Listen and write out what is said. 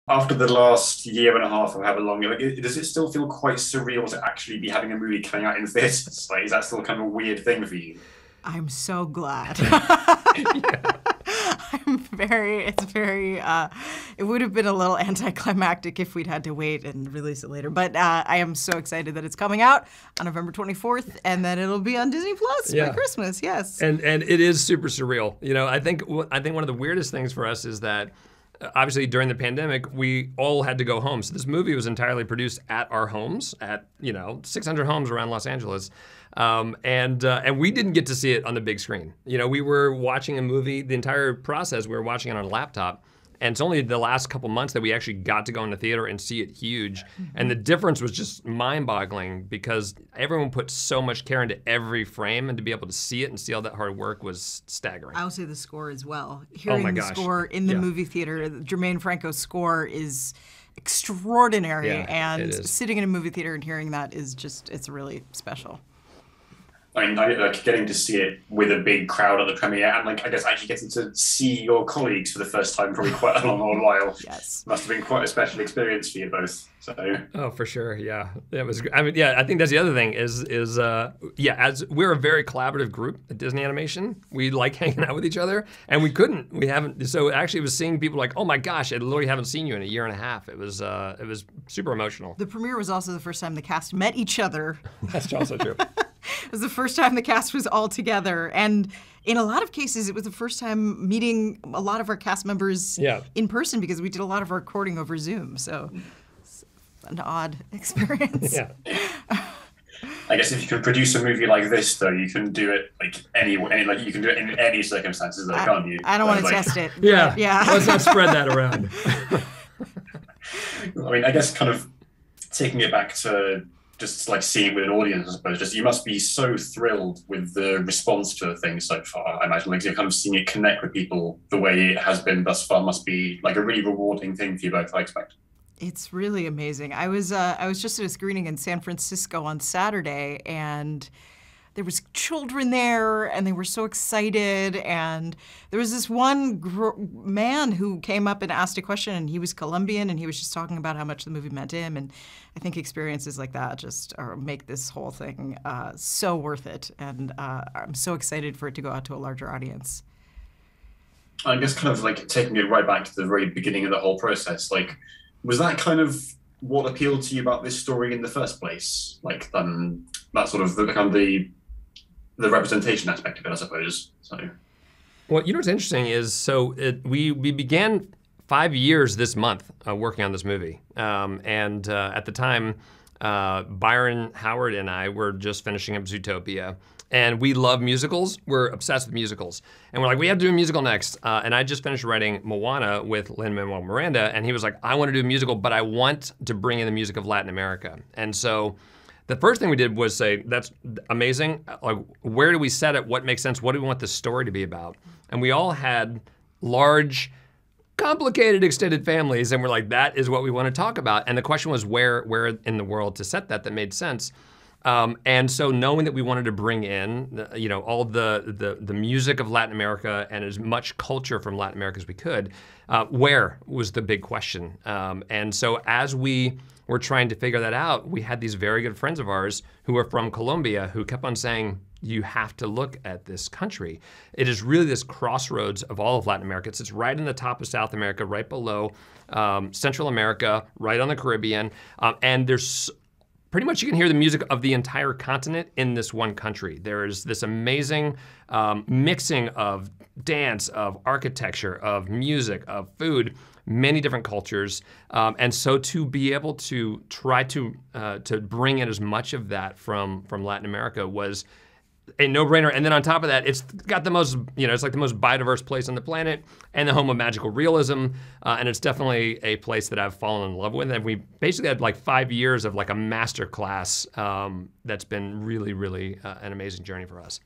after the last year and a half or however long, like, does it still feel quite surreal to actually be having a movie coming out in theaters? Like, is that still kind of a weird thing for you? I'm so glad. Yeah. It would have been a little anticlimactic if we'd had to wait and release it later. But I am so excited that it's coming out on November 24th and that it'll be on Disney Plus by Christmas, yes. And it is super surreal. You know, I think one of the weirdest things for us is that obviously during the pandemic, we all had to go home. So this movie was entirely produced at our homes, at 600 homes around Los Angeles. And we didn't get to see it on the big screen. You know, we were watching a movie, the entire process, we were watching it on a laptop. And it's only the last couple months that we actually got to go in the theater and see it huge. And the difference was just mind-boggling because everyone put so much care into every frame, and to be able to see it and see all that hard work was staggering. I'll say the score as well. Hearing the gosh. score in the movie theater, Jermaine Franco's score is extraordinary. Yeah, and it is. sitting in a movie theater and hearing that is just, it's really special. I mean, like getting to see it with a big crowd at the premiere, and like I guess actually getting to see your colleagues for the first time probably quite a long old while. Yes, must have been quite a special experience for you both. So. Oh, for sure, yeah, it was. I mean, yeah, I think that's the other thing is as we're a very collaborative group at Disney Animation, we like hanging out with each other, and we haven't. So actually, it was seeing people like, oh my gosh, I literally haven't seen you in a year and a half. It was super emotional. The premiere was also the first time the cast met each other. That's also true. It was the first time the cast was all together, and in a lot of cases, it was the first time meeting a lot of our cast members in person because we did a lot of our recording over Zoom. So it's an odd experience. Yeah. I guess if you can produce a movie like this, though, you can do it like like you can do it in any circumstances, though, can't you? I don't want to test it. Yeah. Yeah. Let's not spread that around. I mean, I guess kind of taking it back to just like seeing it with an audience, I suppose. Just you must be so thrilled with the response to the thing so far. I imagine like you're kind of seeing it connect with people the way it has been thus far must be like a really rewarding thing for you both, I expect. It's really amazing. I was just at a screening in San Francisco on Saturday, and there was children there, and they were so excited. And there was this one man who came up and asked a question, and he was Colombian, and he was just talking about how much the movie meant to him. And I think experiences like that just make this whole thing so worth it. And I'm so excited for it to go out to a larger audience. I guess kind of like taking it right back to the very beginning of the whole process, like, was that kind of what appealed to you about this story in the first place? Like that sort of the representation aspect of it, I suppose. So, well, you know what's interesting is we began 5 years this month working on this movie, and at the time, Byron Howard and I were just finishing up Zootopia. And we love musicals. We're obsessed with musicals. And we're like, we have to do a musical next. And I just finished writing Moana with Lin-Manuel Miranda. And he was like, I want to do a musical, but I want to bring in the music of Latin America. And so the first thing we did was say, that's amazing. Like, where do we set it? What makes sense? What do we want the story to be about? And we all had large, complicated extended families. And we're like, that is what we want to talk about. And the question was where in the world to set that made sense. And so knowing that we wanted to bring in, all the music of Latin America and as much culture from Latin America as we could, where was the big question. And so as we were trying to figure that out, we had these very good friends of ours who are from Colombia who kept on saying, you have to look at this country. It is really this crossroads of all of Latin America. It sits right in the top of South America, right below Central America, right on the Caribbean. And there's pretty much you can hear the music of the entire continent in this one country. There is this amazing mixing of dance, of architecture, of music, of food, many different cultures. And so to be able to try to bring in as much of that from Latin America was a no-brainer. And then on top of that, it's got the most, it's like the most biodiverse place on the planet and the home of magical realism. And it's definitely a place that I've fallen in love with. And we basically had like 5 years of like a master class that's been really, really an amazing journey for us.